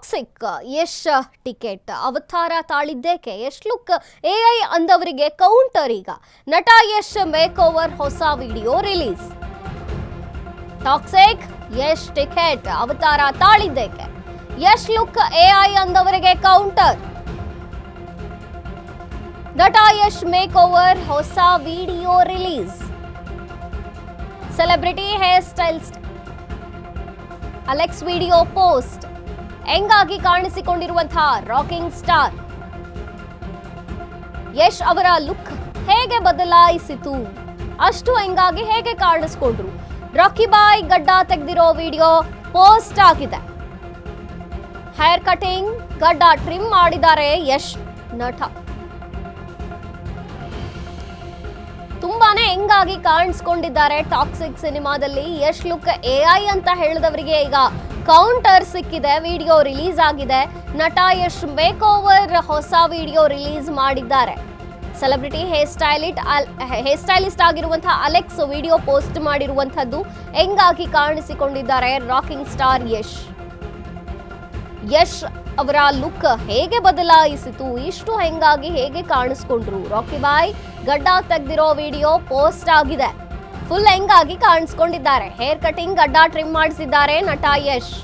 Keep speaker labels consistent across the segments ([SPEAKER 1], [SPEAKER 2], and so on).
[SPEAKER 1] Toxic Yash ticket ಅವತಾರ ತಾಳಿದ್ದೇಕೆ Yash look AI ಅಂದವರಿಗೆ ಕೌಂಟರ್. ಈಗ ನಟ ಯಶ್ ಮೇಕ್ ಓವರ್ ಹೊಸ video release. Toxic Yash ticket ಅವತಾರ ತಾಳಿದ್ದೇಕೆ ಯಶ್ ಲುಕ್ ಎಐ ಅಂದವರಿಗೆ ಕೌಂಟರ್. ನಟ ಯಶ್ ಮೇಕ್ ಓವರ್ ಹೊಸ video release. Celebrity hair stylist Alex video post. ಹೆಂಗಾಗಿ ಕಾಣಿಸಿಕೊಂಡಿರುವಂತಹ ರಾಕಿಂಗ್ ಸ್ಟಾರ್ ಯಶ್ ಅವರ ಲುಕ್ ಹೇಗೆ ಬದಲಾಯಿಸಿತು, ಅಷ್ಟು ಹೆಂಗಾಗಿ ಹೇಗೆ ಕಾಣಿಸ್ಕೊಂಡ್ರು. ರಾಕಿ ಬಾಯ್ ಗಡ್ಡ ತೆಗೆದಿರೋ ವಿಡಿಯೋ ಪೋಸ್ಟ್ ಆಗಿದೆ. ಹೇರ್ ಕಟಿಂಗ್, ಗಡ್ಡ ಟ್ರಿಮ್ ಮಾಡಿದ್ದಾರೆ ಯಶ್ ನಟ. ತುಂಬಾನೇ ಹೆಂಗಾಗಿ ಕಾಣಿಸ್ಕೊಂಡಿದ್ದಾರೆ ಟಾಕ್ಸಿಕ್ ಸಿನಿಮಾದಲ್ಲಿ. ಯಶ್ ಲುಕ್ ಎಐ ಅಂತ ಹೇಳಿದವರಿಗೆ ಈಗ ಕೌಂಟರ್ ಸಿಕ್ಕಿದೆ. ವಿಡಿಯೋ ರಿಲೀಸ್ ಆಗಿದೆ. ನಟ ಯಶ್ ಮೇಕ್ ಓವರ್ ಹೊಸ ವಿಡಿಯೋ ರಿಲೀಸ್ ಮಾಡಿದ್ದಾರೆ. ಸೆಲೆಬ್ರಿಟಿ ಹೇರ್ ಸ್ಟೈಲಿಸ್ಟ್ ಆಗಿರುವಂತಹ ಅಲೆಕ್ಸ್ ವಿಡಿಯೋ ಪೋಸ್ಟ್ ಮಾಡಿರುವಂತದ್ದು. ಹೆಂಗಾಗಿ ಕಾಣಿಸಿಕೊಂಡಿದ್ದಾರೆ ರಾಕಿಂಗ್ ಸ್ಟಾರ್ ಯಶ್. ಯಶ್ ಅವರ ಲುಕ್ ಹೇಗೆ ಬದಲಾಯಿಸಿತು, ಇಷ್ಟು ಹೆಂಗಾಗಿ ಹೇಗೆ ಕಾಣಿಸ್ಕೊಂಡ್ರು. ರಾಕಿ ಬಾಯ್ ಗಡ್ಡ ತೆಗೆದಿರೋ ವಿಡಿಯೋ ಪೋಸ್ಟ್ ಆಗಿದೆ. ಫುಲ್ ಹೆಂಗಾಗಿ ಕಾಣಿಸ್ಕೊಂಡಿದ್ದಾರೆ. ಹೇರ್ ಕಟಿಂಗ್, ಗಡ್ಡ ಟ್ರಿಮ್ ಮಾಡಿಸಿದ್ದಾರೆ ನಟ ಯಶ್.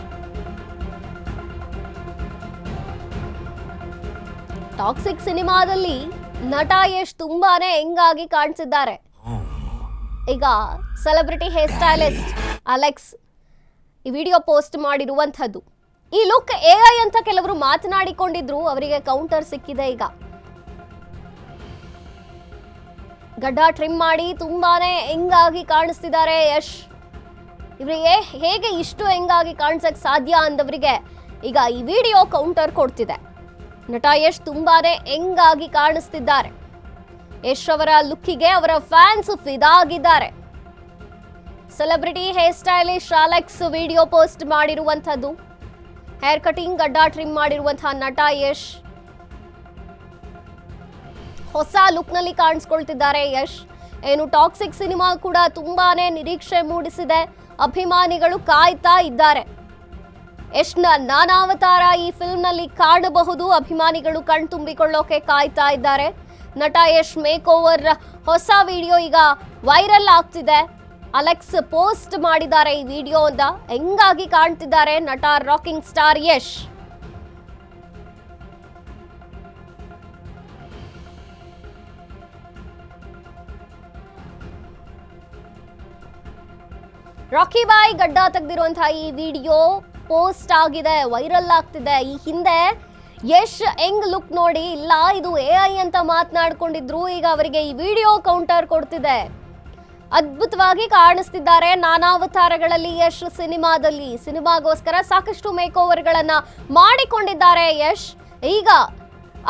[SPEAKER 1] ಟಾಕ್ಸಿಕ್ ಸಿನಿಮಾದಲ್ಲಿ ನಟ ಯಶ್ ತುಂಬಾನೇ ಹೆಂಗಾಗಿ ಕಾಣಿಸಿದ್ದಾರೆ. ಈಗ ಸೆಲೆಬ್ರಿಟಿ ಹೇರ್ ಸ್ಟೈಲಿಸ್ಟ್ ಅಲೆಕ್ಸ್ ಈ ವಿಡಿಯೋ ಪೋಸ್ಟ್ ಮಾಡಿರುವಂತದ್ದು. ಈ ಲುಕ್ ಎಐ ಅಂತ ಕೆಲವರು ಮಾತನಾಡಿಕೊಂಡಿದ್ರು, ಅವರಿಗೆ ಕೌಂಟರ್ ಸಿಕ್ಕಿದೆ. ಈಗ ಗಡ್ಡ ಟ್ರಿಮ್ ಮಾಡಿ ತುಂಬಾನೇ ಹೆಂಗಾಗಿ ಕಾಣಿಸ್ತಿದ್ದಾರೆ ಯಶ್. ಇವರಿಗೆ ಹೇಗೆ ಇಷ್ಟು ಹೆಂಗಾಗಿ ಕಾಣಿಸಕ್ ಸಾಧ್ಯ ಅಂದವರಿಗೆ ಈಗ ಈ ವಿಡಿಯೋ ಕೌಂಟರ್ ಕೊಡ್ತಿದೆ. ನಟ ಯಶ್ ತುಂಬಾನೇ ಹೆಂಗಾಗಿ ಕಾಣಿಸ್ತಿದ್ದಾರೆ. ಯಶ್ ಅವರ ಲುಕ್ಕಿಗೆ ಅವರ ಫ್ಯಾನ್ಸ್ ಫಿದಾ ಆಗಿದ್ದಾರೆ. Celebrity hair stylist Alex video post ಮಾಡಿರುವಂತದ್ದು. ಹೇರ್ ಕಟಿಂಗ್, ಗಡ್ಡ ಟ್ರಿಮ್ ಮಾಡಿರುವಂತಹ ನಟ ಯಶ್ ಹೊಸ ಲುಕ್ ನಲ್ಲಿ ಕಾಣಿಸ್ಕೊಳ್ತಿದ್ದಾರೆ ಯಶ್. ಏನು ಟಾಕ್ಸಿಕ್ ಸಿನಿಮಾ ಕೂಡ ತುಂಬಾನೇ ನಿರೀಕ್ಷೆ ಮೂಡಿಸಿದೆ. ಅಭಿಮಾನಿಗಳು ಕಾಯ್ತಾ ಇದ್ದಾರೆ. ಯಶ್ನ ನಾನಾವತಾರ ಈ ಫಿಲ್ಮ್ ನಲ್ಲಿ ಕಾಣಬಹುದು. ಅಭಿಮಾನಿಗಳು ಕಣ್ತುಂಬಿಕೊಳ್ಳೋಕೆ ಕಾಯ್ತಾ ಇದ್ದಾರೆ. ನಟ ಯಶ್ ಮೇಕ್ ಓವರ್ ಹೊಸ ವಿಡಿಯೋ ಈಗ ವೈರಲ್ ಆಗ್ತಿದೆ. ಅಲೆಕ್ಸ್ ಪೋಸ್ಟ್ ಮಾಡಿದ್ದಾರೆ ಈ ವಿಡಿಯೋ ಅಂತ. ಹೆಂಗಾಗಿ ಕಾಣ್ತಿದ್ದಾರೆ ನಟ ರಾಕಿಂಗ್ ಸ್ಟಾರ್ ಯಶ್. ರಾಕಿ ಬಾಯ್ ಗಡ್ಡ ತೆಗೆದಿರುವಂತಹ ಈ ವಿಡಿಯೋ ಪೋಸ್ಟ್ ಆಗಿದೆ, ವೈರಲ್ ಆಗ್ತಿದೆ. ಈ ಹಿಂದೆ ಯಶ್ ಹೆಂಗ್ ಲುಕ್ ನೋಡಿ ಇಲ್ಲ ಇದು ಎಐ ಅಂತ ಮಾತನಾಡ್ಕೊಂಡಿದ್ರು. ಈಗ ಅವರಿಗೆ ಈ ವಿಡಿಯೋ ಕೌಂಟರ್ ಕೊಡ್ತಿದೆ. ಅದ್ಭುತವಾಗಿ ಕಾಣಿಸ್ತಿದ್ದಾರೆ ನಾನಾವತಾರಗಳಲ್ಲಿ ಯಶ್ ಸಿನಿಮಾಗೋಸ್ಕರ ಸಾಕಷ್ಟು ಮೇಕ್ ಓವರ್ಗಳನ್ನ ಮಾಡಿಕೊಂಡಿದ್ದಾರೆ ಯಶ್. ಈಗ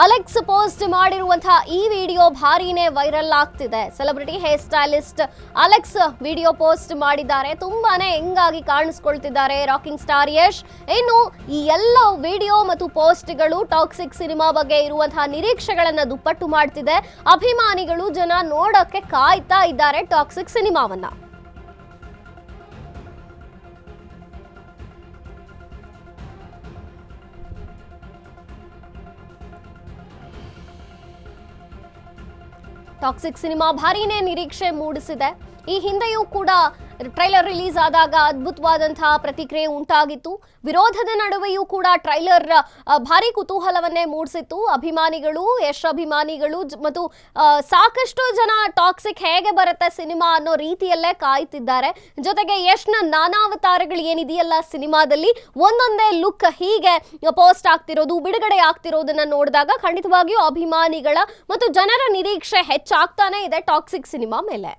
[SPEAKER 1] ಅಲೆಕ್ಸ್ ಪೋಸ್ಟ್ ಮಾಡಿರುವಂತಹ ಈ ವಿಡಿಯೋ ಭಾರಿನೇ ವೈರಲ್ ಆಗ್ತಿದೆ. Celebrity hair stylist Alex video post ಮಾಡಿದ್ದಾರೆ. ತುಂಬಾನೇ ಹೆಂಗಾಗಿ ಕಾಣಿಸ್ಕೊಳ್ತಿದ್ದಾರೆ ರಾಕಿಂಗ್ ಸ್ಟಾರ್ ಯಶ್. ಇನ್ನು ಈ ಎಲ್ಲ ವಿಡಿಯೋ ಮತ್ತು ಪೋಸ್ಟ್ಗಳು ಟಾಕ್ಸಿಕ್ ಸಿನಿಮಾ ಬಗ್ಗೆ ಇರುವಂತಹ ನಿರೀಕ್ಷೆಗಳನ್ನ ದುಪ್ಪಟ್ಟು ಮಾಡ್ತಿದೆ. ಅಭಿಮಾನಿಗಳು ಜನ ನೋಡೋಕೆ ಕಾಯ್ತಾ ಇದ್ದಾರೆ ಟಾಕ್ಸಿಕ್ ಸಿನಿಮಾವನ್ನ. ಟಾಕ್ಸಿಕ್ ಸಿನಿಮಾ ಭಾರಿನೇ ನಿರೀಕ್ಷೆ ಮೂಡಿಸಿದೆ. ಈ ಹಿಂದೆಯೂ ಕೂಡ ಟ್ರೈಲರ್ ರಿಲೀಸ್ ಆದಾಗ ಅದ್ಭುತವಾದಂತಹ ಪ್ರತಿಕ್ರಿಯೆ ಉಂಟಾಗಿತ್ತು. ವಿರೋಧದ ನಡುವೆಯೂ ಕೂಡ ಟ್ರೈಲರ್ ಭಾರಿ ಕುತೂಹಲವನ್ನೇ ಮೂಡಿಸಿತ್ತು. ಅಭಿಮಾನಿಗಳು, ಯಶ್ ಅಭಿಮಾನಿಗಳು ಮತ್ತು ಸಾಕಷ್ಟು ಜನ ಟಾಕ್ಸಿಕ್ ಹೇಗೆ ಬರುತ್ತೆ ಸಿನಿಮಾ ಅನ್ನೋ ರೀತಿಯಲ್ಲೇ ಕಾಯ್ತಿದ್ದಾರೆ. ಜೊತೆಗೆ ಯಶ್ನ ನಾನಾವತಾರಗಳು ಏನಿದೆಯಲ್ಲ ಸಿನಿಮಾದಲ್ಲಿ ಒಂದೊಂದೇ ಲುಕ್ ಹೀಗೆ ಪೋಸ್ಟ್ ಆಗ್ತಿರೋದು, ಬಿಡುಗಡೆ ಆಗ್ತಿರೋದನ್ನ ನೋಡಿದಾಗ ಖಂಡಿತವಾಗಿಯೂ ಅಭಿಮಾನಿಗಳ ಮತ್ತು ಜನರ ನಿರೀಕ್ಷೆ ಹೆಚ್ಚಾಗ್ತಾನೆ ಇದೆ ಟಾಕ್ಸಿಕ್ ಸಿನಿಮಾ ಮೇಲೆ.